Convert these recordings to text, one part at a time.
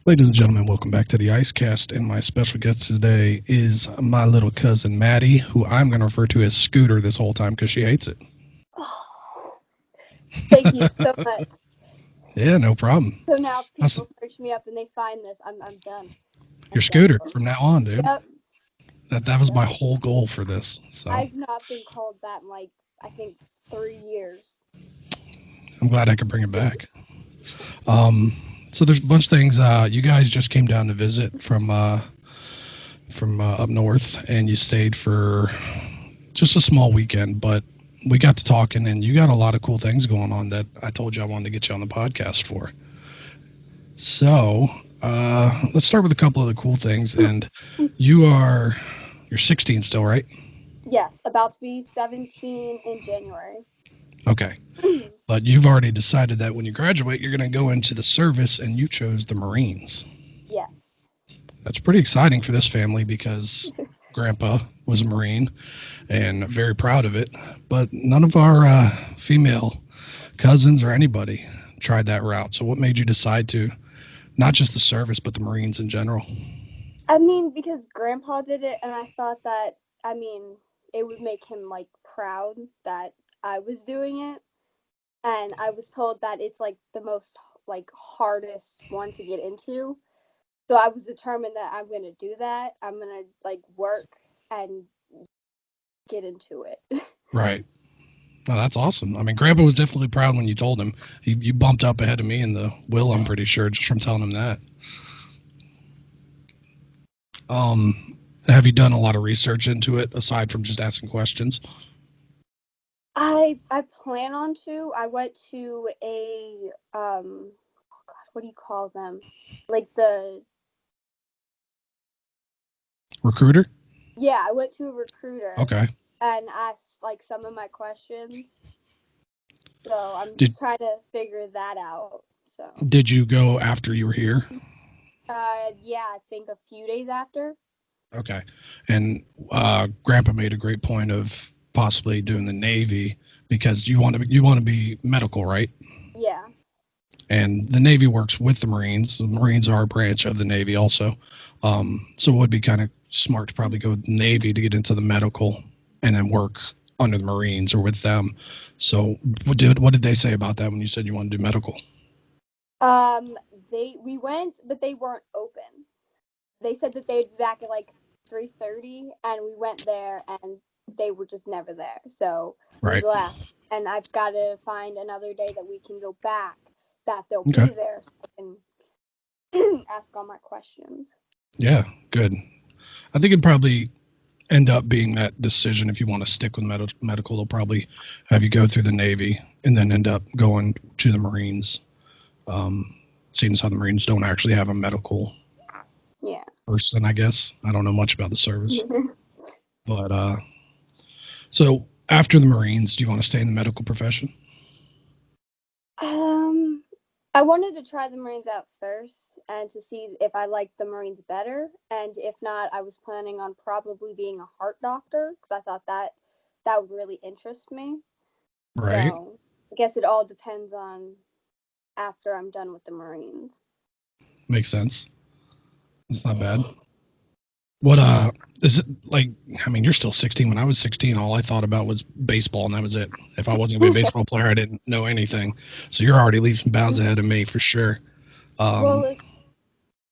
Ladies and gentlemen, welcome back to the ICEcast, and my special guest today is my little cousin Maddie, who I'm going to refer to as Scooter this whole time because she hates it. Oh, thank you so much. Yeah, no problem. So now if That's, people search me up and they find this, I'm done. you're I'm done Scooter for. from now on, dude. Yep. That was Yep. my whole goal for this. So I've not been called that in I think 3 years. I'm glad I could bring it back. So there's a bunch of things. You guys just came down to visit from up north, and you stayed for just a small weekend, but we got to talking, and you got a lot of cool things going on that I told you I wanted to get you on the podcast for. So let's start with a couple of the cool things. And you're 16 still, right? Yes, about to be 17 in January. Okay. But you've already decided that when you graduate, you're going to go into the service, and you chose the Marines. Yes. That's pretty exciting for this family because Grandpa was a Marine and very proud of it. But none of our female cousins or anybody tried that route. So what made you decide to not just the service, but the Marines in general? I mean, because Grandpa did it, and I thought that, it would make him, proud that I was doing it. And I was told that it's, the most, hardest one to get into. So I was determined that I'm going to do that. I'm going to, work and get into it. Right. Oh, that's awesome. I mean, Grandpa was definitely proud when you told him. You bumped up ahead of me in the will, I'm pretty sure, just from telling him that. Have you done a lot of research into it aside from just asking questions? I plan on to. I went to a oh God, what do you call them? Like the Recruiter? Yeah, I went to a recruiter. Okay. And asked some of my questions. So I'm just trying to figure that out. So Did you go after you were here? Yeah, I think a few days after. Okay. And Grandpa made a great point of possibly doing the Navy because you want to be medical, right? Yeah. And the Navy works with the Marines. The Marines are a branch of the Navy also. So it would be kind of smart to probably go with the Navy to get into the medical and then work under the Marines or with them. So what did they say about that when you said you want to do medical? We went, but they weren't open. They said that they'd be back at 3:30, and we went there, and they were just never there. So we left, and I've got to find another day that we can go back that they'll be there, so I can ask all my questions. Yeah, good. I think it'd probably end up being that decision. If you want to stick with medical, they'll probably have you go through the Navy and then end up going to the Marines. Seeing as how the Marines don't actually have a medical person, I guess. I don't know much about the service. But so after the Marines, do you want to stay in the medical profession? I wanted to try the Marines out first and to see if I liked the Marines better. And if not, I was planning on probably being a heart doctor because I thought that would really interest me. Right. So I guess it all depends on after I'm done with the Marines. Makes sense. It's not bad. What is it like? I mean, you're still 16. When I was 16, all I thought about was baseball, and that was it. If I wasn't gonna be a baseball player, I didn't know anything. So you're already leaps and bounds ahead of me for sure. Well,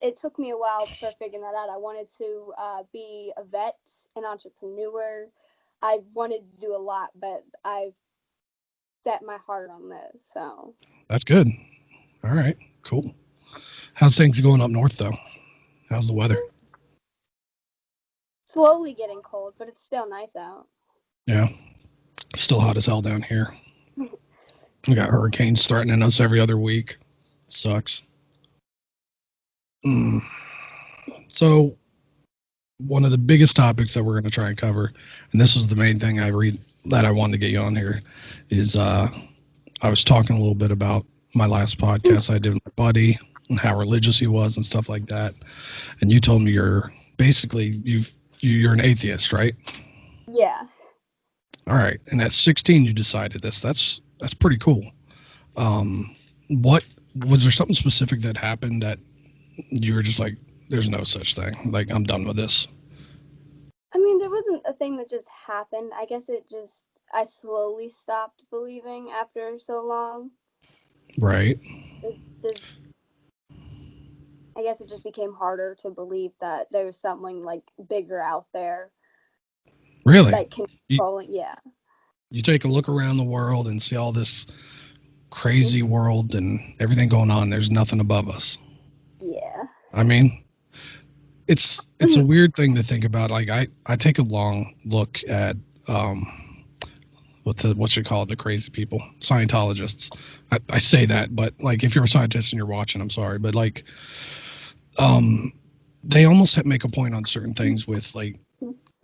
it took me a while before figuring that out. I wanted to be a vet, an entrepreneur. I wanted to do a lot, but I've set my heart on this. So that's good. All right, cool. How's things going up north, though? How's the weather? Slowly getting cold, but it's still nice out. Yeah, it's still hot as hell down here. We got hurricanes threatening us every other week. It sucks. So one of the biggest topics that we're going to try and cover, and this was the main thing I wanted to get you on here, is I was talking a little bit about my last podcast I did with my buddy and how religious he was and stuff like that. And you told me you're an atheist, right? Yeah. All right. And at 16, you decided this. That's pretty cool. What was there something specific that happened that you were just like, there's no such thing. Like, I'm done with this. I mean, there wasn't a thing that just happened. I guess I slowly stopped believing after so long. Right. I guess it just became harder to believe that there was something like bigger out there. Really? Like controlling, yeah. You take a look around the world and see all this crazy world and everything going on. There's nothing above us. Yeah. I mean, it's a weird thing to think about. Like, I take a long look at what you call it, the crazy people, Scientologists. I say that, but like, if you're a scientist and you're watching, I'm sorry, but like, they almost make a point on certain things with like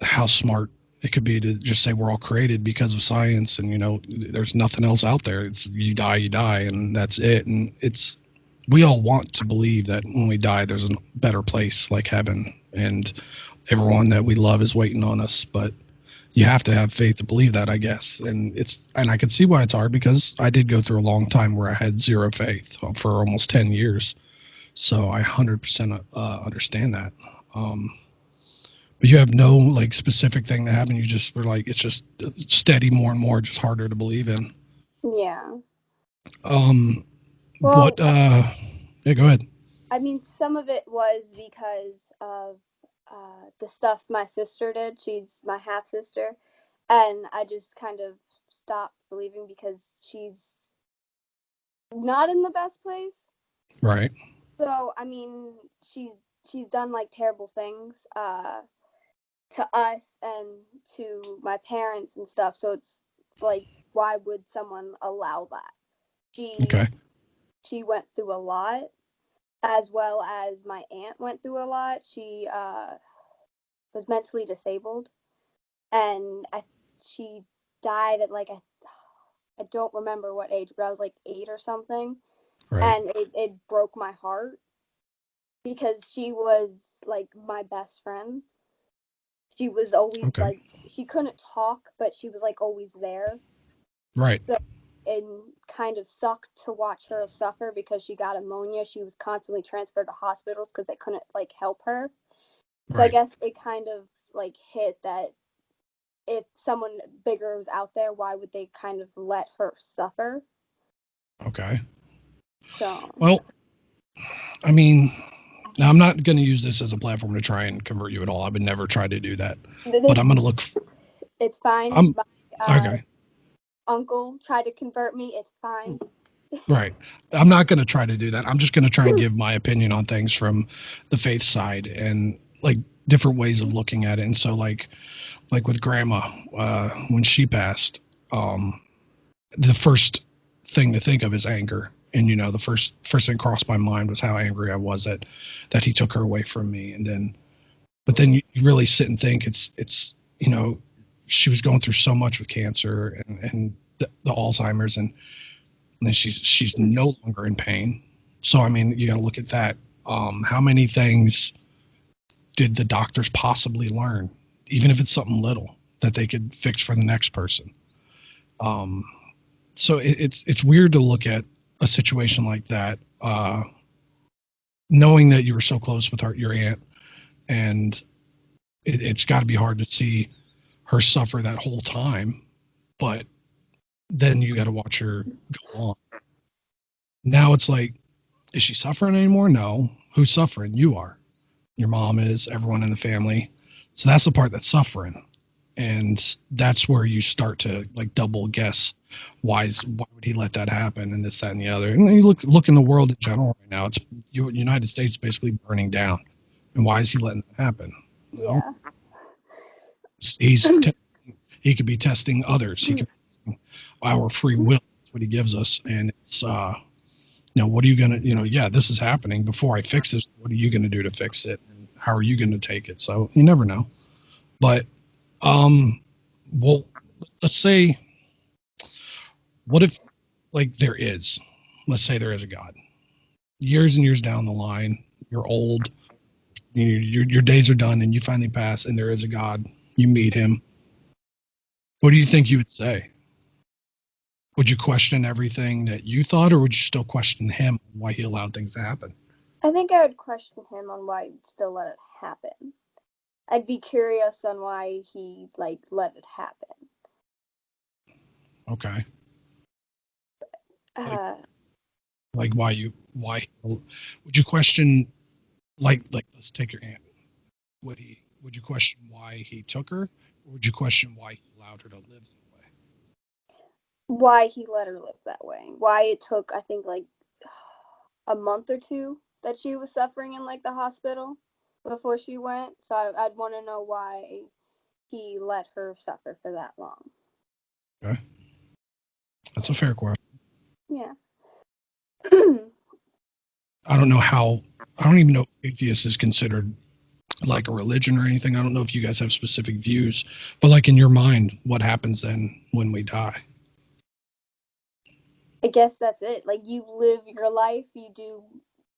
how smart it could be to just say we're all created because of science, and there's nothing else out there. It's you die, and that's it. And we all want to believe that when we die, there's a better place like heaven, and everyone that we love is waiting on us. But you have to have faith to believe that, I guess. And I can see why it's hard, because I did go through a long time where I had zero faith for almost 10 years. So I 100% understand that. But you have no like specific thing that happened. You just were like, it's just steady more and more, just harder to believe in. Yeah. Well, Well, yeah, go ahead. I mean, some of it was because of the stuff my sister did. She's my half sister, and I just kind of stopped believing because she's not in the best place. Right. So I mean, she's done like terrible things to us and to my parents and stuff. So it's like, why would someone allow that? Okay. She went through a lot, as well as my aunt went through a lot. She was mentally disabled, and she died at like I don't remember what age, but I was like 8 or something, Right. and it broke my heart because she was like my best friend. She was always Okay. like, she couldn't talk, but she was like always there. Right. So it kind of sucked to watch her suffer because she got pneumonia. She was constantly transferred to hospitals because they couldn't like help her. So I Right. guess it kind of like hit that if someone bigger was out there, why would they kind of let her suffer? Okay. So Well, I mean, now I'm not going to use this as a platform to try and convert you at all. I would never try to do that. But I'm going to look. it's fine. I'm My okay. uncle tried to convert me. It's fine. Right. I'm not going to try to do that. I'm just going to try and give my opinion on things from the faith side and like different ways of looking at it. And so like with grandma, when she passed, the first thing to think of is anger. And the first thing crossed my mind was how angry I was that he took her away from me. And then, but then you really sit and think it's she was going through so much with cancer and the Alzheimer's, and then she's no longer in pain. So I mean, you got to look at that. How many things did the doctors possibly learn, even if it's something little that they could fix for the next person? So it's weird to look at a situation like that, knowing that you were so close with your aunt, and it's got to be hard to see her suffer that whole time. But then you got to watch her go on. Now it's like, is she suffering anymore? No. Who's suffering? You are. Your mom is. Everyone in the family. So that's the part that's suffering, and that's where you start to like double guess why would he let that happen, and this, that, and the other. And then you look in the world in general right now. It's United States basically burning down, and why is he letting that happen? Yeah. He's he could be testing others. He could be testing our free will. That's what he gives us, and it's what are you gonna yeah, this is happening. Before I fix this, what are you gonna do to fix it, and how are you gonna take it? So you never know. But well, let's say, what if like let's say there is a God, years and years down the line, you're old, your days are done, and you finally pass, and there is a God, you meet him. What do you think you would say? Would you question everything that you thought, or would you still question him, why he allowed things to happen? I think I would question him on why he'd still let it happen. I'd be curious on why he let it happen. Okay. Uh, Like why would you question like let's take your aunt. Would you question why he took her, or would you question why he allowed her to live that way? why he let her live that way. Why it took, I think, a month or two that she was suffering in the hospital before she went. So I'd want to know why he let her suffer for that long. Okay. That's a fair question. Yeah. I don't know how. I don't even know if atheist is considered like a religion or anything. I don't know if you guys have specific views, but like in your mind, what happens then when we die? I guess that's it. You live your life, you do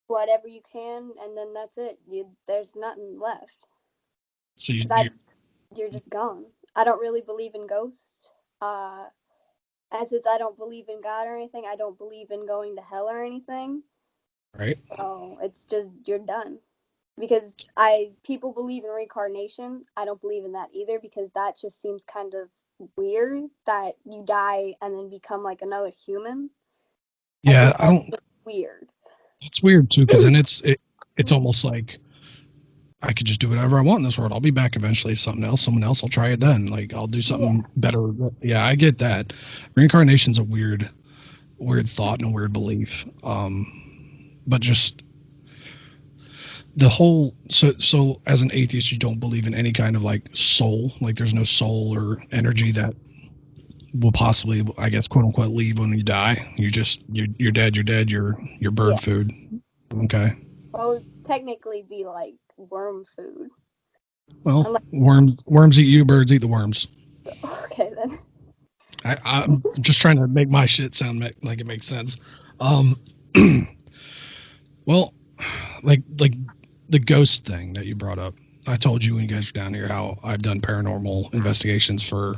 whatever you can, and then that's it. There's nothing left. So You're just gone. I don't really believe in ghosts. And since I don't believe in God or anything, I don't believe in going to hell or anything. right? So it's just you're done. Because people believe in reincarnation. I don't believe in that either because that just seems kind of weird that you die and then become another human. I Yeah, think I that's don't. just weird. It's weird too, because then it's almost like I could just do whatever I want in this world. I'll be back eventually as something else. Someone else will try it then. Like I'll do Yeah. something better. Yeah, I get that. Reincarnation's a weird thought and a weird belief. But just the whole so as an atheist, you don't believe in any kind of like soul. Like there's no soul or energy that will possibly, I guess, quote unquote, leave when you die. You're dead. You're dead. You're bird Yeah. food. Okay. Well, it would technically be like worm food. Well, Unless, worms eat you. Birds eat the worms. okay then. I'm just trying to make my shit sound like it makes sense. Um, well, like the ghost thing that you brought up. I told you when you guys were down here how I've done paranormal investigations for,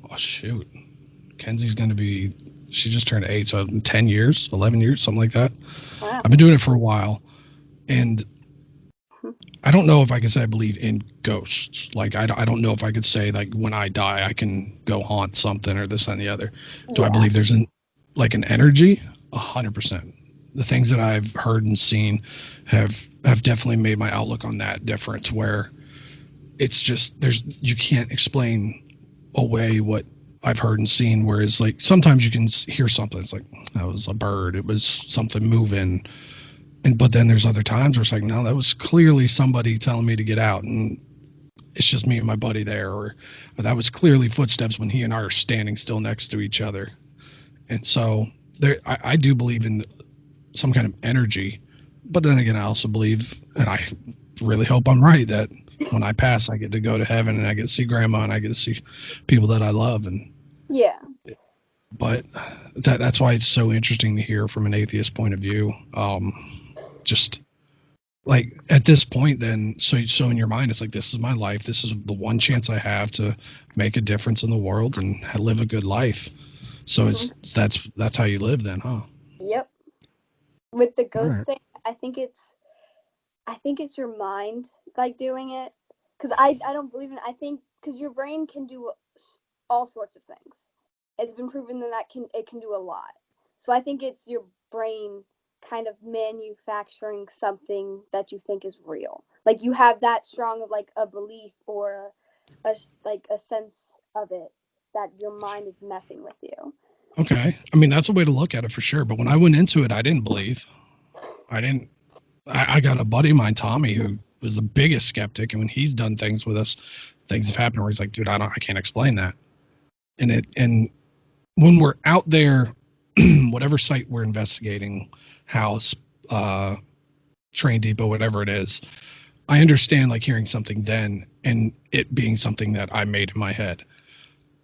oh shoot, Kenzie's going to be, she just turned 8, so 10 years, 11 years, something like that. Wow. I've been doing it for a while, and I don't know if I can say I believe in ghosts. Like I don't know if I could say like when I die I can go haunt something or this and the other. Do I Yeah. believe there's an energy? 100%. The things that I've heard and seen have definitely made my outlook on that different. Where it's just you can't explain away what I've heard and seen. Whereas like sometimes you can hear something. It's like that was a bird. It was something moving. But then there's other times where it's like, no, that was clearly somebody telling me to get out, and it's just me and my buddy there, or that was clearly footsteps when he and I are standing still next to each other. And so I do believe in some kind of energy, but then again, I also believe, and I really hope I'm right, that when I pass, I get to go to heaven and I get to see grandma and I get to see people that I love. And Yeah. but that's why it's so interesting to hear from an atheist point of view. Just like at this point then, so in your mind it's like, this is my life, this is the one chance I have to make a difference in the world and live a good life. So Mm-hmm. that's how you live then, huh? Yep. With the All ghost right. thing, I think it's your mind doing it. Because I don't believe in it. I think because your brain can do all sorts of things. It's been proven that it can do a lot. So I think it's your brain kind of manufacturing something that you think is real. Like you have that strong of a belief or a sense of it that your mind is messing with you. Okay, I mean that's a way to look at it for sure, but when I went into it I didn't believe. I didn't. I got a buddy of mine, Tommy, who was the biggest skeptic, and when he's done things with us, things have happened where he's like, dude, I can't explain that. And when we're out there, whatever site we're investigating, house, train depot, whatever it is, I understand like hearing something then and it being something that I made in my head.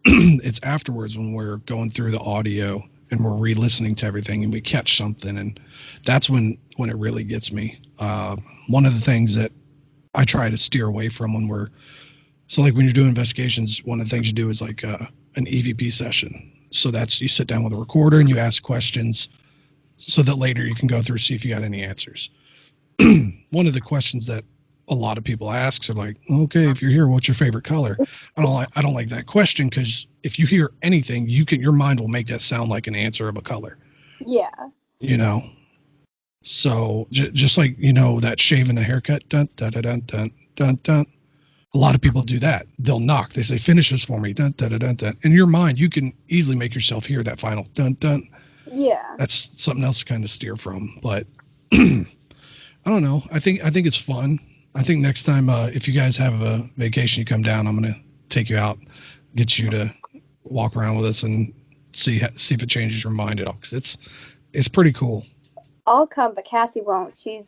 It's afterwards when we're going through the audio and we're re-listening to everything and we catch something, and that's when it really gets me. One of the things that I try to steer away from when we're, so like when you're doing investigations, one of the things you do is like an EVP session. So that's, you sit down with a recorder and you ask questions so that later you can go through see if you got any answers. one of the questions that a lot of people ask are like, okay, if you're here, what's your favorite color? I don't like that question, because if you hear anything, your mind will make that sound like an answer of a color. Yeah. You know. So just like, that shave and a haircut, dun dun dun dun dun dun dun. A lot of people do that. They'll knock. They say, "Finish this for me." Dun dun dun dun dun. In your mind, you can easily make yourself hear that final dun dun. Yeah. That's something else to kind of steer from. But I don't know. I think it's fun. I think next time, if you guys have a vacation, you come down, I'm gonna take you out, get you to walk around with us and see if it changes your mind at all, because it's pretty cool. I'll come, but Cassie won't. She'd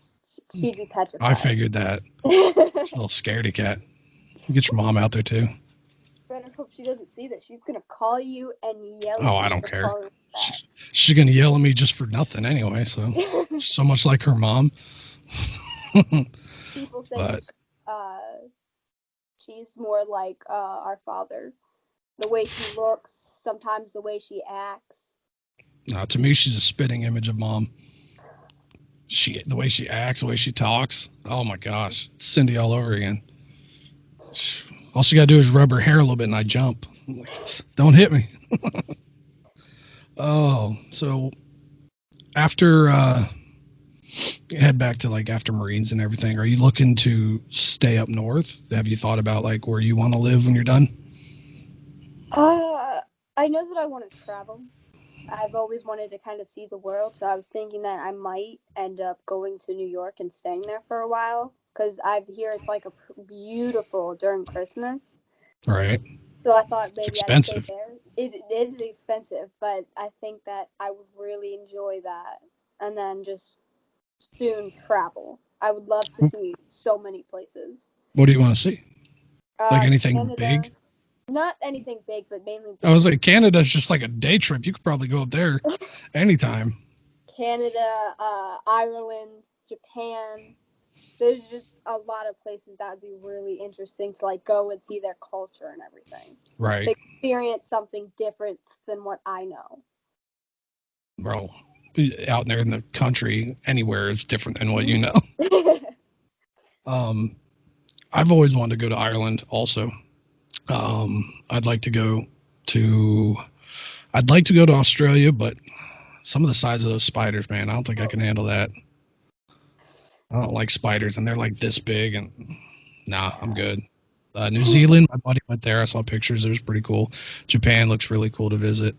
be petrified. I figured that. She's a little scaredy cat. Get your mom out there too. Better hope she doesn't see that. She's gonna call you and yell. Oh, I don't care. She's gonna yell at me just for nothing anyway. So much like her mom. People say she's more like our father. The way she looks, sometimes the way she acts. No, to me, she's a spitting image of mom. The way she acts, the way she talks. Oh my gosh, it's Cindy all over again. All she gotta do is rub her hair a little bit, and I jump. Like, don't hit me. Oh, so after head back to like after Marines and everything, are you looking to stay up north? Have you thought about like where you want to live when you're done? I know that I want to travel. I've always wanted to kind of see the world, so I was thinking that I might end up going to New York and staying there for a while, because I hear it's like beautiful during Christmas. Right. So I thought maybe I'd stay expensive. there. It is expensive, but I think that I would really enjoy that, and then just soon travel. I would love to see so many places. What do you want to see? Like anything Canada, big? Not anything big, but mainly. I was like, Canada's just like a day trip. You could probably go up there anytime. Canada, Ireland, Japan. There's just a lot of places that would be really interesting to like go and see their culture and everything. Right. To experience something different than what I know. Bro, out there in the country, anywhere is different than what you know. I've always wanted to go to Ireland also. I'd like to go to Australia, but some of the size of those spiders, man, I don't think I can handle that. I don't like spiders, and they're like this big, and nah, I'm good. New Zealand, my buddy went there. I saw pictures. It was pretty cool. Japan looks really cool to visit,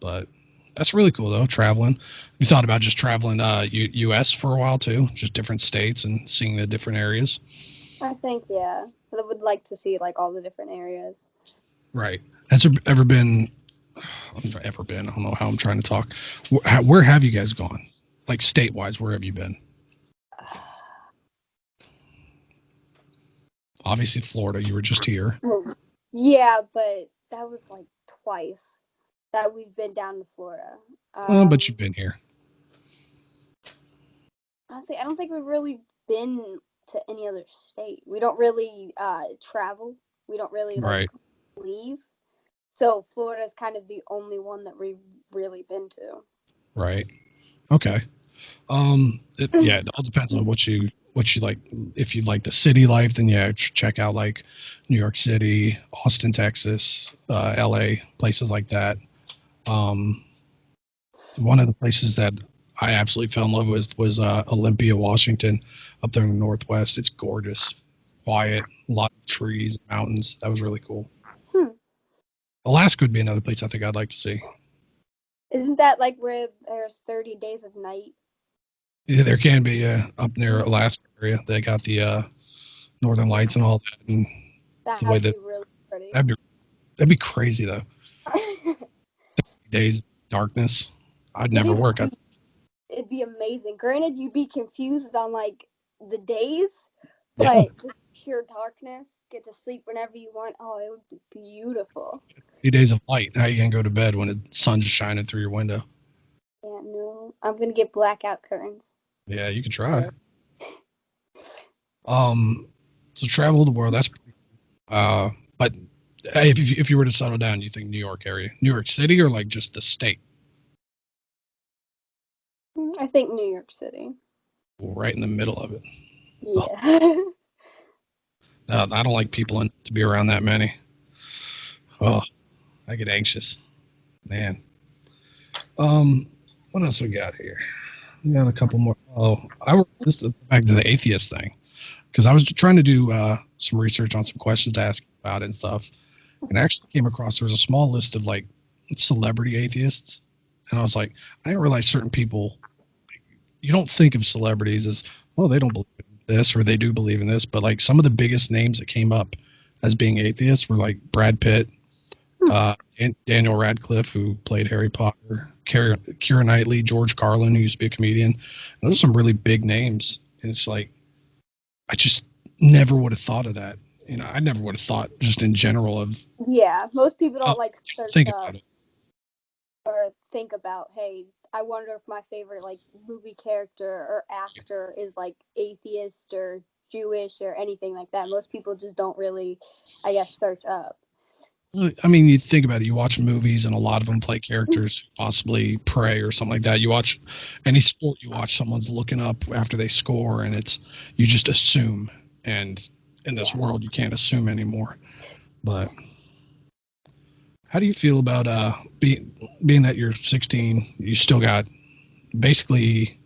but that's really cool though, traveling. You thought about just traveling U.S. for a while too, just different states and seeing the different areas? I think, yeah. I would like to see like all the different areas. Right. Has there ever been, I don't know how I'm trying to talk. Where have you guys gone? Like state-wise, where have you been? Obviously Florida, you were just here. Yeah, but that was like twice that we've been down to Florida. But you've been here. Honestly, I don't think we've really been to any other state. We don't really travel. We don't really leave. So Florida is kind of the only one that we've really been to. Right. Okay. It all depends on what you like. If you like the city life, then yeah, check out like New York City, Austin, Texas, LA, places like that. One of the places that I absolutely fell in love with was Olympia, Washington, up there in the Northwest. It's gorgeous, quiet, a lot of trees, mountains. That was really cool. Alaska would be another place I think I'd like to see. Isn't that like where there's 30 days of night? Yeah, there can be up near Alaska area. They got the Northern Lights and all that. And that would be really pretty. That'd be crazy though. 30 days darkness. I'd never work. It'd be amazing. Granted, you'd be confused on like the days, but just pure darkness. Get to sleep whenever you want. Oh, it would be beautiful. 3 days of light. How you gonna go to bed when the sun's shining through your window? Yeah, no. I'm gonna get blackout curtains. Yeah, you can try. So travel the world. That's but hey, if you were to settle down, you think New York area, New York City, or like just the state? I think New York City. right in the middle of it. Yeah. I don't like people to be around that many. Oh, I get anxious, man. What else we got here? We got a couple more. Oh, just back to the atheist thing, because I was trying to do some research on some questions to ask about it and stuff, and I actually came across there was a small list of like celebrity atheists, and I was like, I didn't realize certain people. You don't think of celebrities as, oh, they don't believe in this or they do believe in this, but like some of the biggest names that came up as being atheists were like Brad Pitt, Daniel Radcliffe, who played Harry Potter, Keira Knightley, George Carlin, who used to be a comedian. Those are some really big names, and it's like I just never would have thought of that. I never would have thought just in general of. Yeah, most people don't like search think up about it. or think about, hey, I wonder if my favorite like movie character or actor is like atheist or Jewish or anything like that. Most people just don't really, I guess, search up. I mean, you think about it. You watch movies, and a lot of them play characters who possibly pray or something like that. You watch any sport, you watch someone's looking up after they score, and you just assume. And in this world, you can't assume anymore. But how do you feel about being that you're 16? You still got basically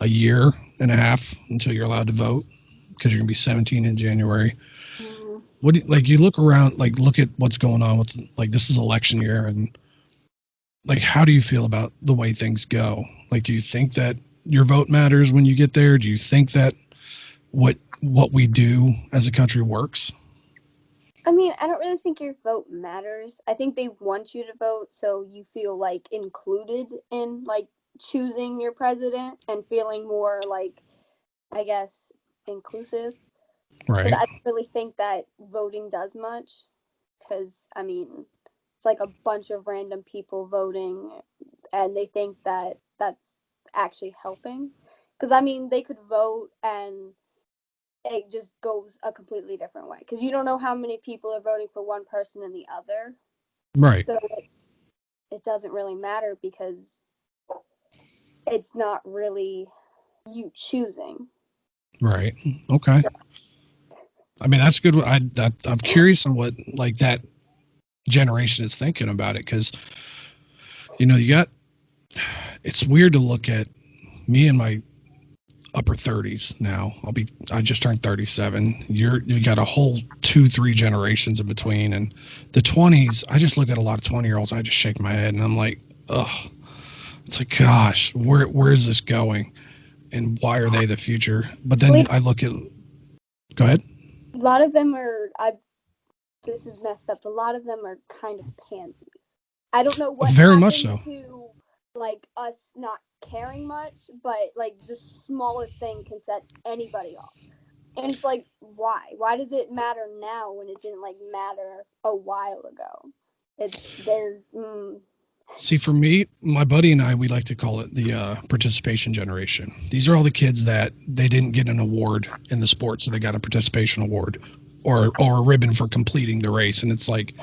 a year and a half until you're allowed to vote, because you're gonna be 17 in January. What do you look around, like look at what's going on with, like, this is election year, and like how do you feel about the way things go? Like, do you think that your vote matters when you get there? Do you think that what we do as a country works? I mean, I don't really think your vote matters. I think they want you to vote so you feel like included in like choosing your president and feeling more like, I guess, inclusive. Right. But I don't really think that voting does much, because I mean, it's like a bunch of random people voting, and they think that that's actually helping. Because I mean, they could vote and it just goes a completely different way, because you don't know how many people are voting for one person and the other. Right. So it doesn't really matter, because it's not really you choosing. Right. Okay. I mean, that's good. I'm curious on what like that generation is thinking about it, because it's weird to look at me in my upper 30s now. I just turned 37. You got a whole 2-3 generations in between, and the 20s. I just look at a lot of 20-year-olds. I just shake my head, and I'm like, ugh. It's like, gosh, where is this going, and why are they the future? But then I look at. Go ahead. A lot of them are. This is messed up. A lot of them are kind of pansies. I don't know what Very happened much so. to like us not caring much, but like the smallest thing can set anybody off. And it's like, why? Why does it matter now when it didn't like matter a while ago? See, for me, my buddy and I, we like to call it the participation generation. These are all the kids that they didn't get an award in the sport, so they got a participation award or a ribbon for completing the race. And it's like,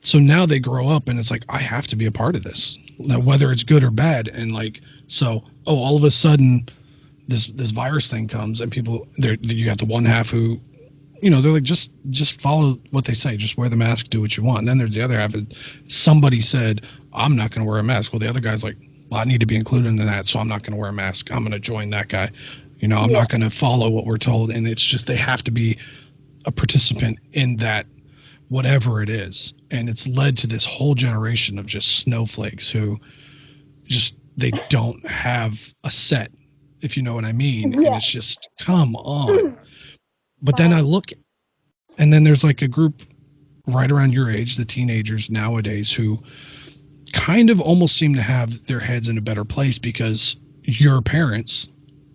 so now they grow up, and it's like, I have to be a part of this, now, whether it's good or bad. And like, so, all of a sudden, this virus thing comes, and people, you got the one half who, they're like, just follow what they say, just wear the mask, do what you want. And then there's the other half. Somebody said, I'm not going to wear a mask. Well, the other guy's like, well, I need to be included in that, so I'm not going to wear a mask. I'm going to join that guy. I'm not going to follow what we're told. And it's just, they have to be a participant in that, whatever it is. And it's led to this whole generation of just snowflakes who just, they don't have a set, if you know what I mean. Yeah. And it's just, come on. But then I look, and then there's like a group right around your age, the teenagers nowadays, who kind of almost seem to have their heads in a better place, because your parents,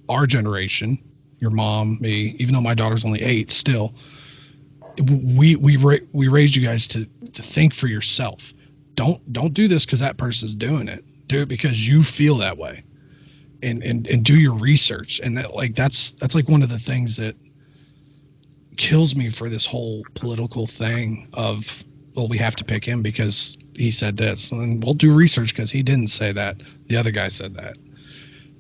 our generation, your mom, me, even though my daughter's only 8, still, we raised you guys to think for yourself. Don't do this because that person's doing it. Do it because you feel that way, and do your research. And that's like one of the things that kills me for this whole political thing of, well, we have to pick him because he said this, and we'll do research because he didn't say that, the other guy said that,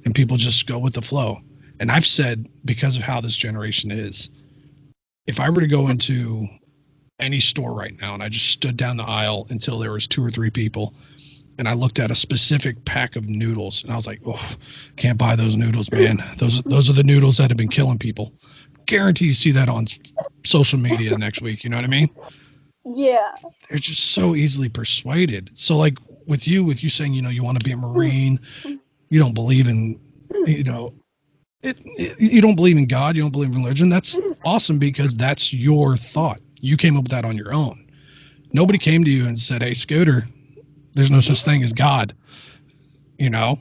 and people just go with the flow. And I've said, because of how this generation is, if I were to go into any store right now and I just stood down the aisle until there was 2 or 3 people and I looked at a specific pack of noodles and I was like, oh, can't buy those noodles, man. Those are the noodles that have been killing people. Guarantee you see that on social media next week. You know what I mean? Yeah. They're just so easily persuaded. So like with you saying, you want to be a Marine, you don't believe in, you know, you don't believe in God, you don't believe in religion. That's awesome because that's your thought. You came up with that on your own. Nobody came to you and said, hey, Scooter, there's no such thing as God, you know?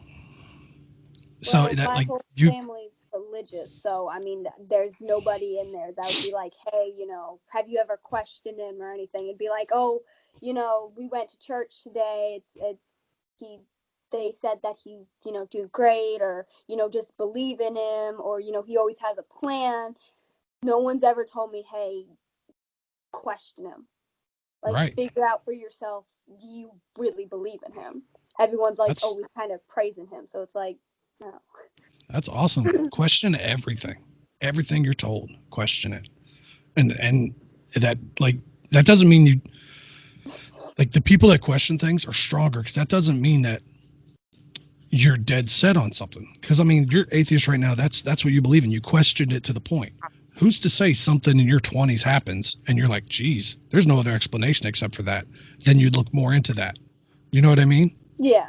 So Well, that my like whole you, family's religious, so I mean, there's nobody in there that would be like, hey, have you ever questioned him or anything? It'd be like, oh, we went to church today. He, they said that he, do great, or just believe in him, or he always has a plan. No one's ever told me, hey, question him. Like, right. figure out for yourself, do you really believe in him? Everyone's like That's always kind of praising him, so it's like, no. that's awesome. Question everything. Everything you're told, question it. And that like that doesn't mean you like the people that question things are stronger because that doesn't mean that you're dead set on something. Because I mean, you're atheist right now. That's what you believe in. You questioned it to the point. Who's to say something in your 20s happens and you're like, geez, there's no other explanation except for that? Then you'd look more into that. You know what I mean? Yeah.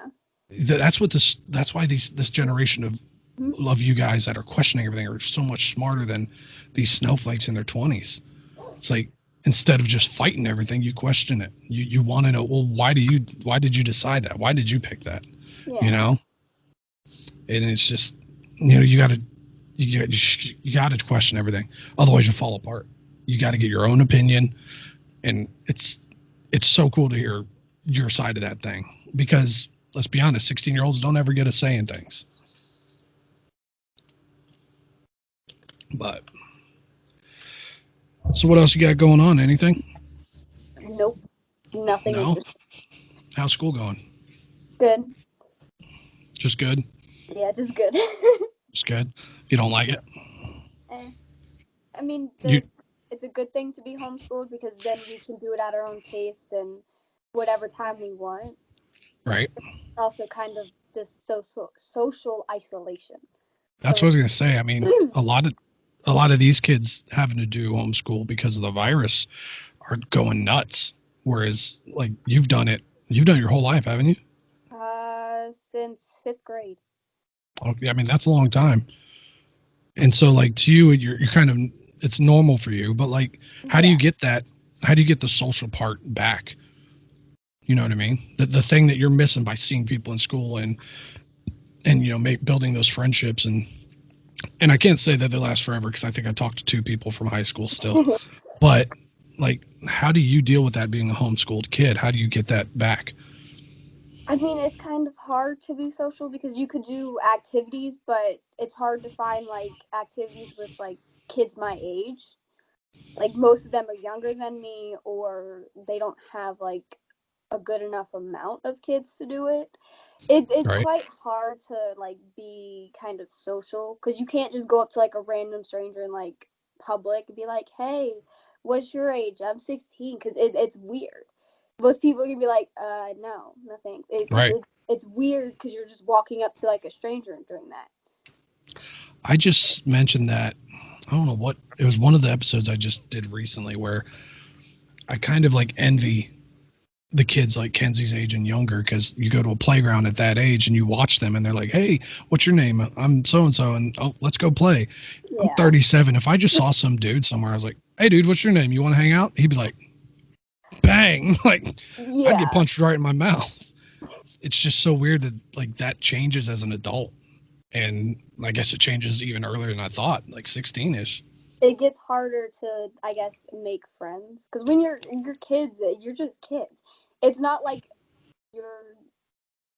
That's what this. That's why this generation of you guys that are questioning everything are so much smarter than these snowflakes in their 20s. It's like instead of just fighting everything, you question it. You want to know, well, why did you decide that? Why did you pick that? Yeah. You know? And it's just you got to question everything. Otherwise you fall apart. You got to get your own opinion, and it's so cool to hear your side of that thing because let's be honest, 16-year-olds don't ever get a say in things. But so what else you got going on? Anything? Nope. Nothing No? interesting. How's school going? Good. Just good? Yeah, just good. Just good. You don't like it? Eh. I mean, You it's a good thing to be homeschooled because then we can do it at our own pace and whatever time we want. right? Also, kind of just social isolation. That's So what I was gonna say. I mean, a lot of these kids having to do homeschool because of the virus are going nuts. Whereas, like you've done your whole life, haven't you? since fifth grade. Okay, I mean that's a long time. And so, like to you, you're kind of it's normal for you. But like, how do you Yeah. get that? How do you get the social part back? You know what I mean? The thing that you're missing by seeing people in school and building those friendships and I can't say that they last forever because I think I talked to 2 people from high school still. But like, how do you deal with that being a homeschooled kid? How do you get that back? I mean, it's kind of hard to be social because you could do activities, but it's hard to find like activities with like kids my age. Like most of them are younger than me or they don't have like a good enough amount of kids to do it. It's Right? quite hard to like be kind of social because you can't just go up to like a random stranger in like public and be like, hey, what's your age? I'm 16, because it's weird. Most people can be like, no thanks. Right. It's weird because you're just walking up to like a stranger and doing that. I just mentioned that. I don't know what it was. One of the episodes I just did recently where I kind of like envy the kids like Kenzie's age and younger because you go to a playground at that age and you watch them and they're like, hey, what's your name? I'm so and so, and oh, let's go play. I'm Yeah. 37. If I just saw some dude somewhere, I was like, hey, dude, what's your name? You want to hang out? He'd be like, bang, like I'd get Yeah. punched right in my mouth. It's just so weird that like that changes as an adult, and I guess it changes even earlier than I thought, like 16ish. It gets harder to, I guess, make friends because when you're kids, you're just kids. It's not like you're,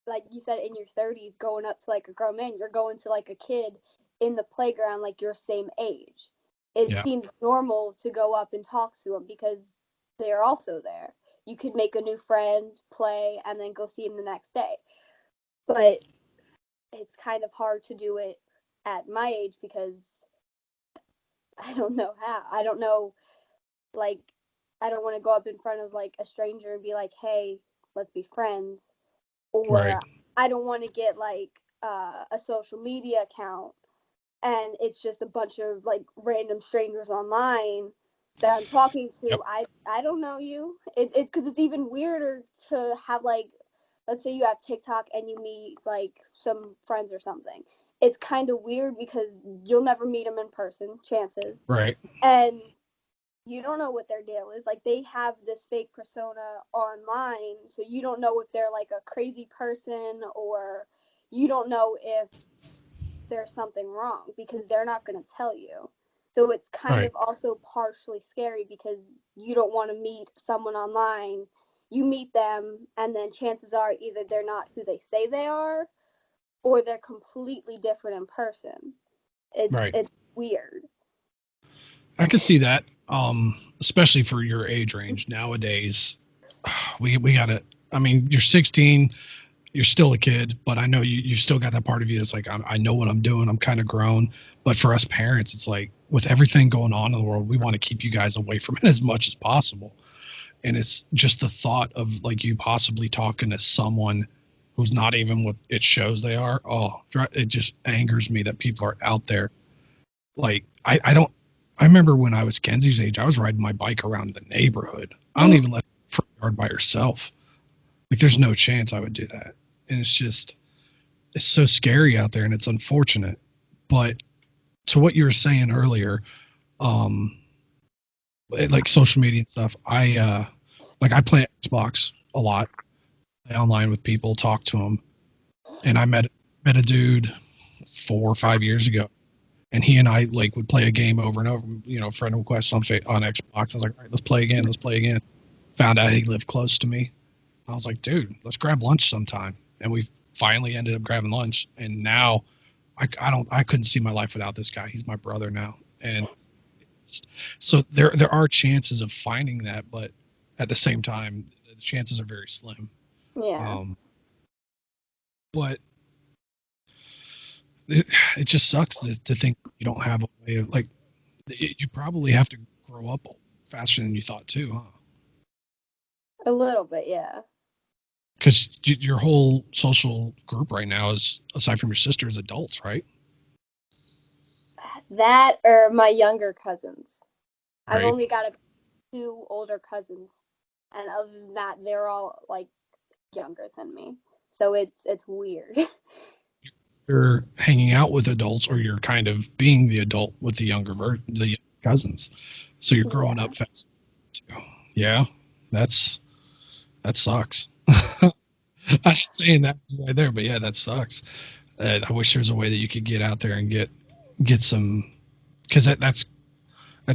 like you said, in your 30s going up to like a grown man. You're going to like a kid in the playground like your same age. It Yeah, seems normal to go up and talk to them because they're also there. You could make a new friend, play, and then go see him the next day. But it's kind of hard to do it at my age because I don't know how. I don't know, like, I don't want to go up in front of like a stranger and be like, "Hey, let's be friends," Right. or I don't want to get like a social media account and it's just a bunch of like random strangers online that I'm talking to. Yep. I don't know you. It because it's even weirder to have like, let's say you have TikTok and you meet like some friends or something. It's kind of weird because you'll never meet them in person, chances, Right. and you don't know what their deal is. Like they have this fake persona online, so you don't know if they're like a crazy person or you don't know if there's something wrong because they're not going to tell you. So it's kind Right. of also partially scary because you don't want to meet someone online. You meet them, and then chances are either they're not who they say they are, or they're completely different in person. Right. It's weird. I can see that. Especially for your age range nowadays. We gotta. I mean, you're 16. You're still a kid, but I know you still got that part of you that's like, I know what I'm doing. I'm kind of grown. But for us parents, it's like with everything going on in the world, we want to keep you guys away from it as much as possible. And it's just the thought of like you possibly talking to someone who's not even what it shows they are. Oh, it just angers me that people are out there. Like, I don't, I remember when I was Kenzie's age, I was riding my bike around the neighborhood. I don't even let her front yard by herself. Like, there's no chance I would do that. And it's so scary out there and it's unfortunate. But to what you were saying earlier, um, like social media and stuff, I play Xbox a lot, play online with people, talk to them. And I met a dude 4 or 5 years ago, and he and I like would play a game over and over. Friend requests on Xbox. I was like, all right, let's play again. Let's play again. Found out he lived close to me. I was like, dude, let's grab lunch sometime. And we finally ended up grabbing lunch. And now I couldn't see my life without this guy. He's my brother now. And so there are chances of finding that, but at the same time, the chances are very slim. Yeah. Um, but it just sucks to think you don't have a way of like you probably have to grow up faster than you thought too, huh? A little bit, yeah. Because your whole social group right now is, aside from your sister, is adults, right? That or my younger cousins. I've Right. only got two older cousins, and other than that, they're all like younger than me. So it's weird. You're hanging out with adults, or you're kind of being the adult with the cousins. So you're growing Yeah. up fast. Too. Yeah, that's that sucks. I'm not saying that right there, but yeah, that sucks. I wish there's a way that you could get out there and get some, because that's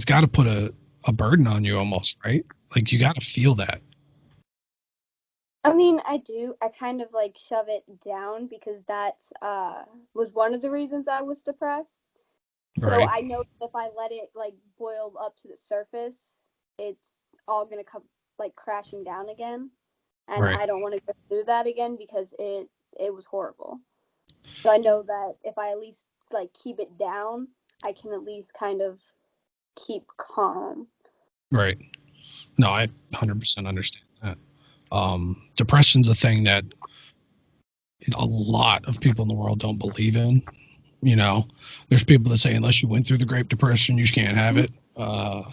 got to put a burden on you almost, right? Like you got to feel that, I mean, I do. I kind of like shove it down because that was one of the reasons I was depressed. So right? I know that if I let it like boil up to the surface, it's all gonna come like crashing down again, and Right. I don't want to go through that again because it was horrible. So I know that if I at least like keep it down, I can at least kind of keep calm. Right. No, I 100% understand that. Depression's a thing that a lot of people in the world don't believe in. You know, there's people that say unless you went through the Great Depression, you just can't have it.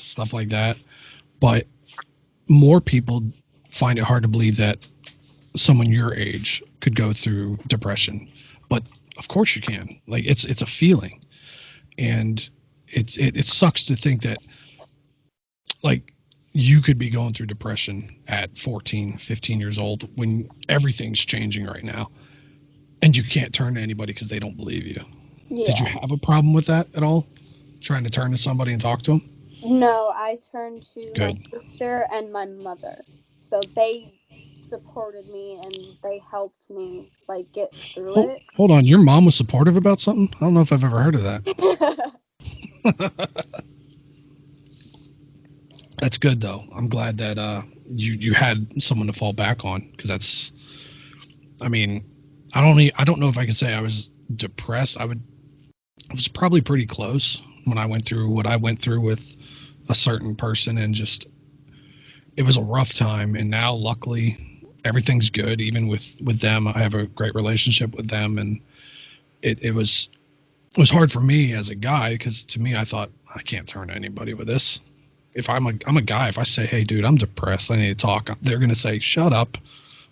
Stuff like that. But more people find it hard to believe that someone your age could go through depression. But of course you can. Like it's a feeling, and it sucks to think that like you could be going through depression at 14, 15 years old when everything's changing right now, and you can't turn to anybody because they don't believe you. Did you Yeah. have a problem with that at all? Trying to turn to somebody and talk to them? No, I turned to my Good. sister and my mother. So they supported me and they helped me like get through Hold on. Your mom was supportive about something? I don't know if I've ever heard of that. it. That's good though. I'm glad that you had someone to fall back on, because that's, I mean, I don't know if I could say I was depressed. it was probably pretty close when I went through what I went through with a certain person, and just it was a rough time. And now, luckily, everything's good. Even with them, I have a great relationship with them, and it was hard for me as a guy, because to me, I thought I can't turn to anybody with this. If I'm a guy, if I say, hey, dude, I'm depressed, I need to talk, they're gonna say, shut up,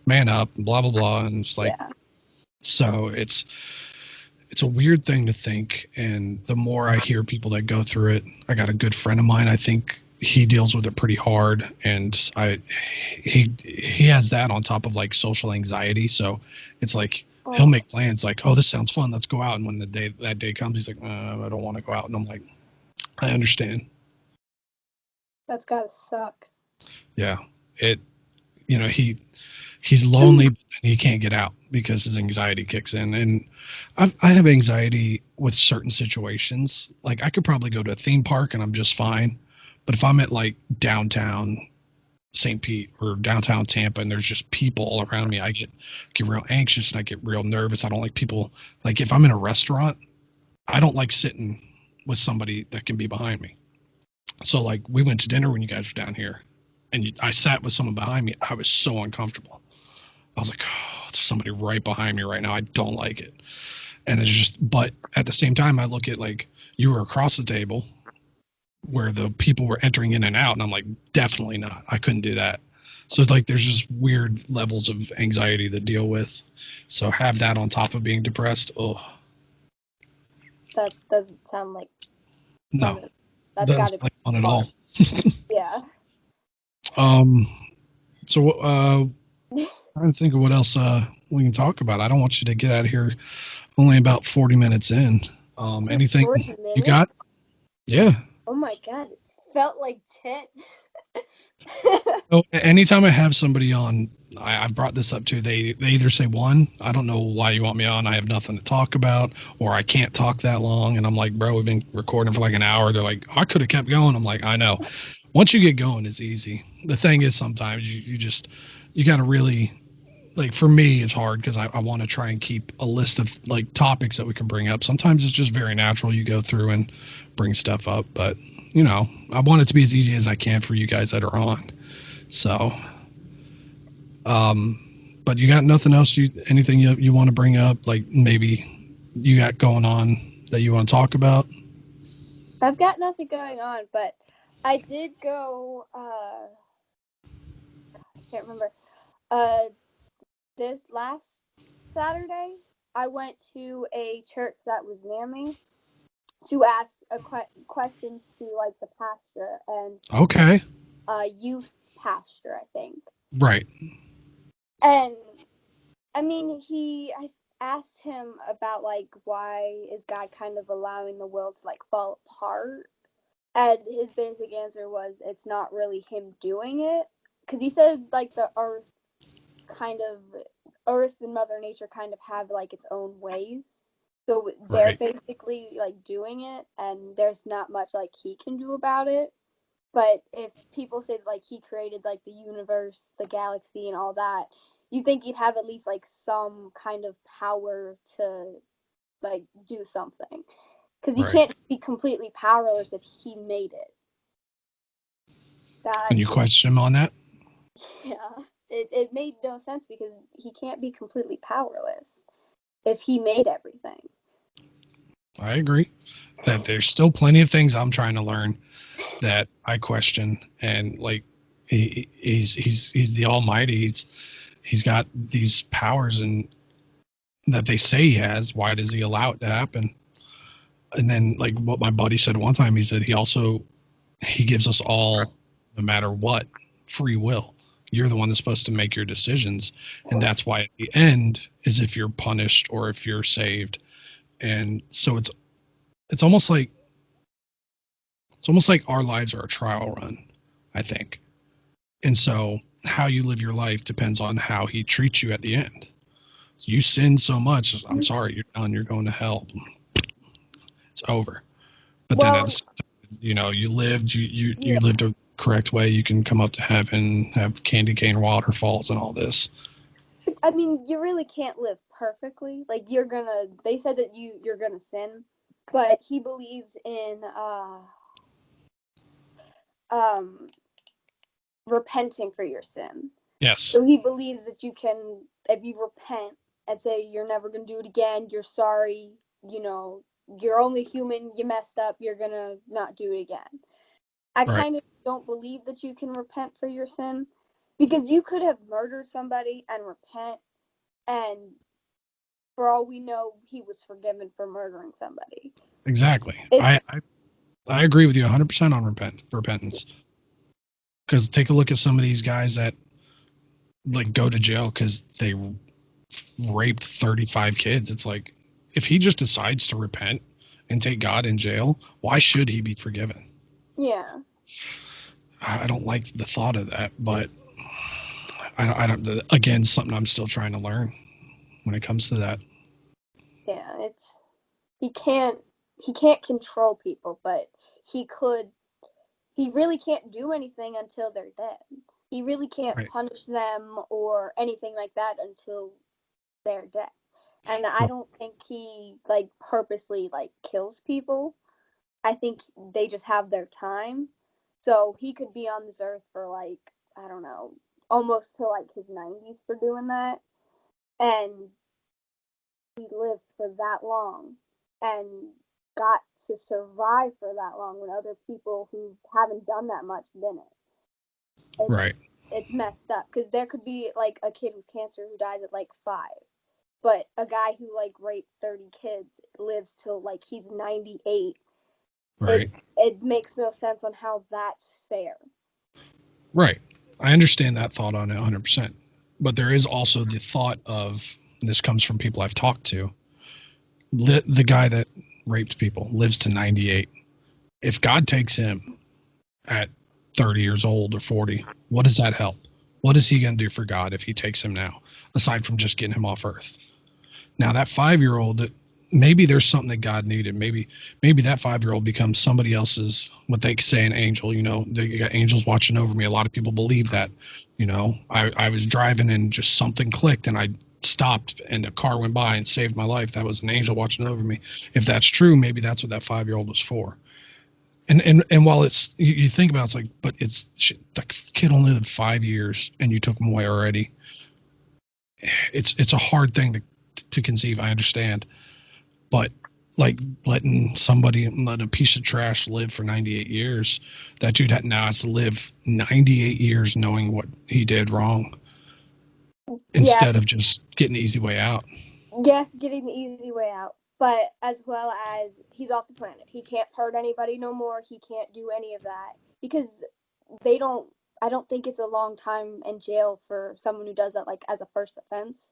man up, blah blah blah, and it's like, Yeah. so it's a weird thing to think. And the more I hear people that go through it, I got a good friend of mine, I think he deals with it pretty hard, and he has that on top of like social anxiety. So it's like he'll Oh, make plans like, oh, this sounds fun, let's go out, and when that day comes, he's like, I don't want to go out, and I'm like, I understand. that's gotta suck. Yeah, it he's lonely, but then he can't get out because his anxiety kicks in. And I have anxiety with certain situations. Like I could probably go to a theme park and I'm just fine. But if I'm at like downtown St. Pete or downtown Tampa and there's just people all around me, I get real anxious and I get real nervous. I don't like people. Like if I'm in a restaurant, I don't like sitting with somebody that can be behind me. So like we went to dinner when you guys were down here, and I sat with someone behind me. I was so uncomfortable. I was like, oh, there's somebody right behind me right now. I don't like it. And it's just, but at the same time, I look at like you were across the table where the people were entering in and out, and I'm like, definitely not. I couldn't do that. So it's like there's just weird levels of anxiety to deal with. So have that on top of being depressed. Oh, That doesn't sound like no, fun. That's doesn't gotta sound like be fun at hard. all. Yeah. Um, so trying to think of what else we can talk about. I don't want you to get out of here only about 40 minutes in. Anything 40 you minutes? got? Yeah. Oh my god, it felt like 10. So anytime I have somebody on, I've brought this up too. They either say, one, I don't know why you want me on. I have nothing to talk about, or I can't talk that long. And I'm like, bro, we've been recording for like an hour. They're like, I could have kept going. I'm like, I know. Once you get going, it's easy. The thing is, sometimes you got to really, like, for me, it's hard because I want to try and keep a list of like topics that we can bring up. Sometimes it's just very natural. You go through and bring stuff up, but I want it to be as easy as I can for you guys that are on. So, but you got nothing else? Anything you want to bring up? Like maybe you got going on that you want to talk about? I've got nothing going on, but I did go, I can't remember, uh, this last Saturday, I went to a church that was near me to ask a question to, like, the pastor and Okay. youth pastor, I think. Right. And I mean, I asked him about like why is God kind of allowing the world to like fall apart, and his basic answer was it's not really him doing it, because he said like kind of Earth and Mother Nature kind of have like its own ways, so they're Right. basically like doing it, and there's not much like he can do about it. But if people said like he created like the universe, the galaxy, and all that, you think he'd have at least like some kind of power to like do something. Because he Right. can't be completely powerless if he made it. That And you question him on that? yeah, it made no sense because he can't be completely powerless if he made everything. I agree that there's still plenty of things I'm trying to learn that I question. And like he's the Almighty. He's got these powers and that they say he has. Why does he allow it to happen? And then like what my buddy said one time, he said he gives us all, no matter what, free will. You're the one that's supposed to make your decisions, and that's why at the end is if you're punished or if you're saved. And so it's almost like our lives are a trial run, I think. And so how you live your life depends on how he treats you at the end. So you sin so much, I'm sorry, you're done, you're going to hell. It's over. But then at the Well, same time, you lived, you yeah. lived a correct way. You can come up to heaven, have candy cane waterfalls and all this. I mean, you really can't live perfectly. Like you're gonna. They said that you're gonna sin, but he believes in repenting for your sin. Yes. So he believes that you can, if you repent and say you're never going to do it again, you're sorry, you're only human, you messed up, you're going to not do it again. I Right. kind of don't believe that you can repent for your sin, because you could have murdered somebody and repent, and for all we know, he was forgiven for murdering somebody. Exactly. I, It's I I agree with you 100% on repentance. Because take a look at some of these guys that like go to jail because they raped 35 kids. It's like, if he just decides to repent and take God in jail, why should he be forgiven? yeah, I don't like the thought of that, but I don't. Again, something I'm still trying to learn when it comes to that. yeah. It's he can't control people, but he could. He really can't do anything until they're dead. He really can't Right. punish them or anything like that until they're dead. And I Right. don't think he purposely kills people. I think they just have their time. So he could be on this earth for I don't know, almost to his 90s for doing that. And he lived for that long and got to survive for that long when other people who haven't done that much didn't. It's Right. it's messed up because there could be a kid with cancer who dies at 5, but a guy who raped 30 kids lives till he's 98. It Right. it makes no sense on how that's fair. Right. I understand that thought on it 100%. But there is also the thought of, this comes from people I've talked to, the guy that raped people lives to 98. If God takes him at 30 years old or 40, what does that help? What is he going to do for God if he takes him now, aside from just getting him off earth? Now, that 5-year-old, that maybe there's something that God needed. Maybe that 5-year-old becomes somebody else's, what they say, an angel. They got angels watching over me. A lot of people believe that. I was driving and just something clicked and I stopped and a car went by and saved my life. That was an angel watching over me. If that's true, maybe that's what that 5-year-old was for. And while it's, you think about it, it's like, but it's shit, that kid only lived 5 years and you took him away already. It's a hard thing to conceive. I understand, but like let a piece of trash live for 98 years, that dude now has to live 98 years knowing what he did wrong Yeah, instead of just getting the easy way out. yes, getting the easy way out, but as well as he's off the planet. He can't hurt anybody no more. He can't do any of that because they don't. I don't think it's a long time in jail for someone who does that as a first offense.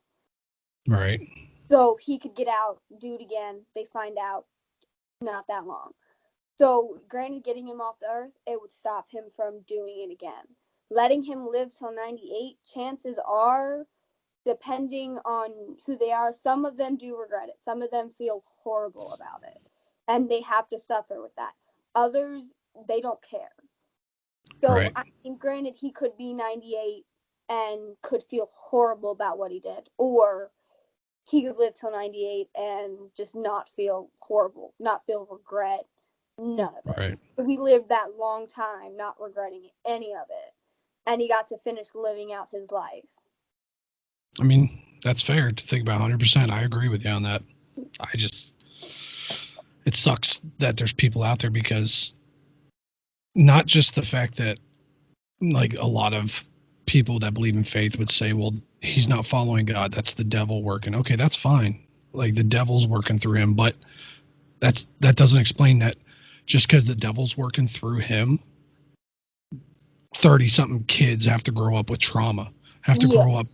Right. So he could get out, do it again. They find out not that long. So, granted, getting him off the earth, it would stop him from doing it again. Letting him live till 98, chances are, depending on who they are, some of them do regret it. Some of them feel horrible about it. And they have to suffer with that. Others, they don't care. So, Right. I mean, granted, he could be 98 and could feel horrible about what he did. Or he could live till 98 and just not feel horrible, not feel regret, none of it. Right. He lived that long time not regretting any of it, and he got to finish living out his life. I mean, that's fair to think about. 100%. I agree with you on that. I just, it sucks that there's people out there, because not just the fact that, like, a lot of people that believe in faith would say, well, he's not following God, that's the devil working. Okay, that's fine. Like, the devil's working through him, but that doesn't explain that just because the devil's working through him, 30 something kids have to grow up with trauma, have to Yeah. grow up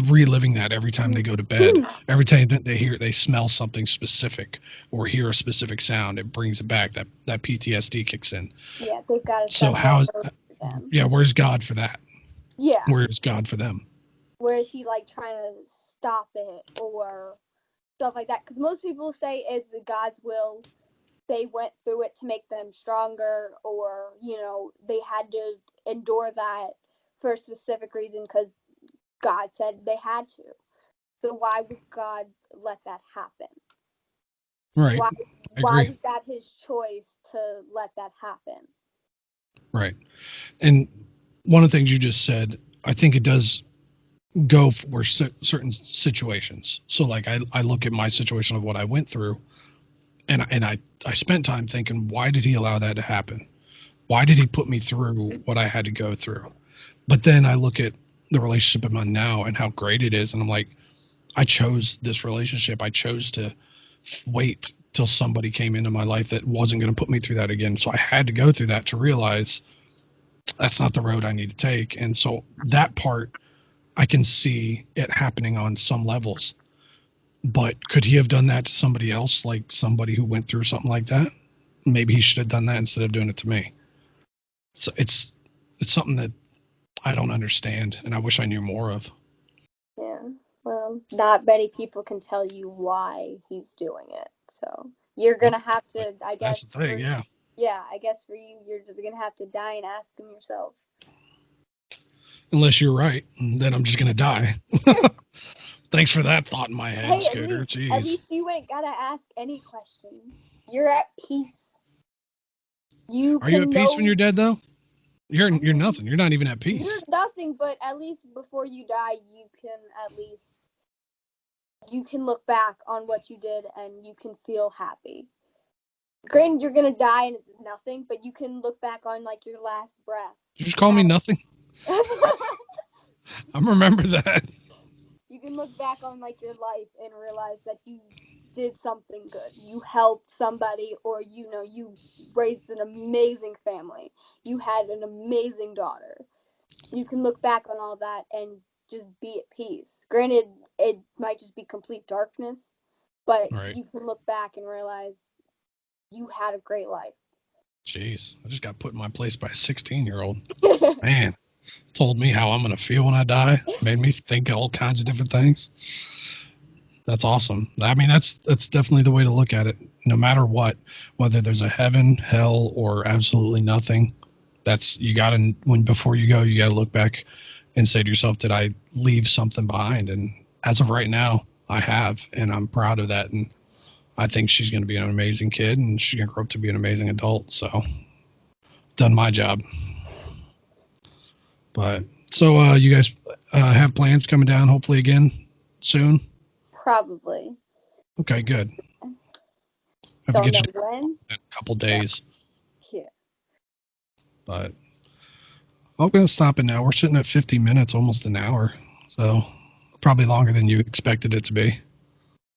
reliving that every time they go to bed. Every time they smell something specific or hear a specific sound, it brings it back. That PTSD kicks in. Yeah, they've got to So start all how is, over again. yeah, where's God for that? Yeah. Where's God for them? Where is he trying to stop it or stuff like that? Because most people say it's God's will. They went through it to make them stronger, or they had to endure that for a specific reason because God said they had to. So why would God let that happen? Right. Why I why agree. was that his choice to let that happen? Right. And one of the things you just said, I think it does go for certain situations. So like I look at my situation of what I went through, and I spent time thinking, why did he allow that to happen? Why did he put me through what I had to go through? But then I look at the relationship I'm on now and how great it is, and I'm like, I chose this relationship. I chose to wait till somebody came into my life that wasn't going to put me through that again. So I had to go through that to realize that's not the road I need to take. And so that part, I can see it happening on some levels. But could he have done that to somebody else, like somebody who went through something like that? Maybe he should have done that instead of doing it to me. So it's something that I don't understand, and I wish I knew more of. Yeah. Well, not many people can tell you why he's doing it. So you're Nope. gonna have to, I That's guess, the thing, yeah. yeah, I guess for you, you're just gonna have to die and ask him yourself. Unless you're right, then I'm just gonna die. Thanks for that thought in my head, Hey, Scooter. at Jeez. least you ain't gotta ask any questions. You're at peace. You Are you at can peace when know. you're dead though? I You're mean, nothing. You're not even at you're peace. nothing, but at least before you die, you can at least you can look back on what you did and you can feel happy. Granted, you're gonna die and it's nothing, but you can look back on like your last breath. You just call me As nothing. I'm remember that. you can look back on like your life and realize that you did something good. You helped somebody, or you raised an amazing family. You had an amazing daughter. You can look back on all that and just be at peace. Granted, it might just be complete darkness, but Right. you can look back and realize you had a great life. Jeez, I just got put in my place by a 16-year-old. Man, told me how I'm gonna feel when I die. Made me think all kinds of different things. That's awesome. I mean, that's definitely the way to look at it. No matter what, whether there's a heaven, hell, or absolutely nothing, that's you gotta when before you go, you gotta look back and say to yourself, did I leave something behind? And as of right now, I have, and I'm proud of that. And I think she's going to be an amazing kid, and she's going to grow up to be an amazing adult. So, done my job. But so, you guys have plans coming down, hopefully again soon. Probably. Okay, good. Have to Don't get know you when. in a couple Yeah. days, Yeah. but I'm going to stop it now. We're sitting at 50 minutes, almost an hour, so probably longer than you expected it to be.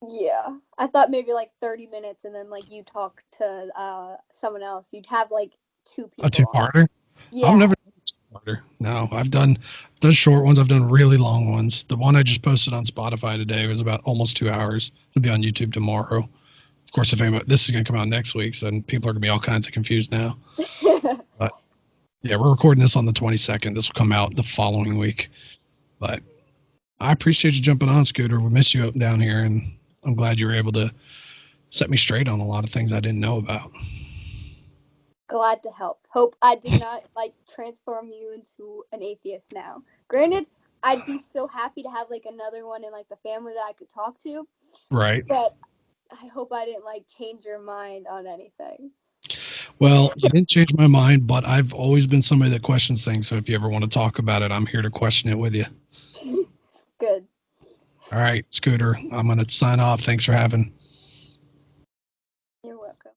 Yeah. I thought maybe like 30 minutes and then like you talk to someone else. You'd have like two A people on. two-parter? I've Yeah. never done a two-parter. No, I've done short ones. I've done really long ones. The one I just posted on Spotify today was about almost 2 hours. It'll be on YouTube tomorrow. Of course, if anybody, this is going to come out next week, so then people are going to be all kinds of confused now. But yeah, we're recording this on the 22nd. This will come out the following week. But I appreciate you jumping on, Scooter. We miss you up down here, and I'm glad you were able to set me straight on a lot of things I didn't know about. Glad to help. Hope I did not like transform you into an atheist now. Granted, I'd be so happy to have like another one in like the family that I could talk to, Right. but I hope I didn't like change your mind on anything. Well, you didn't change my mind, but I've always been somebody that questions things. So if you ever want to talk about it, I'm here to question it with you. Good. All right, Scooter, I'm going to sign off. Thanks for having. You're welcome.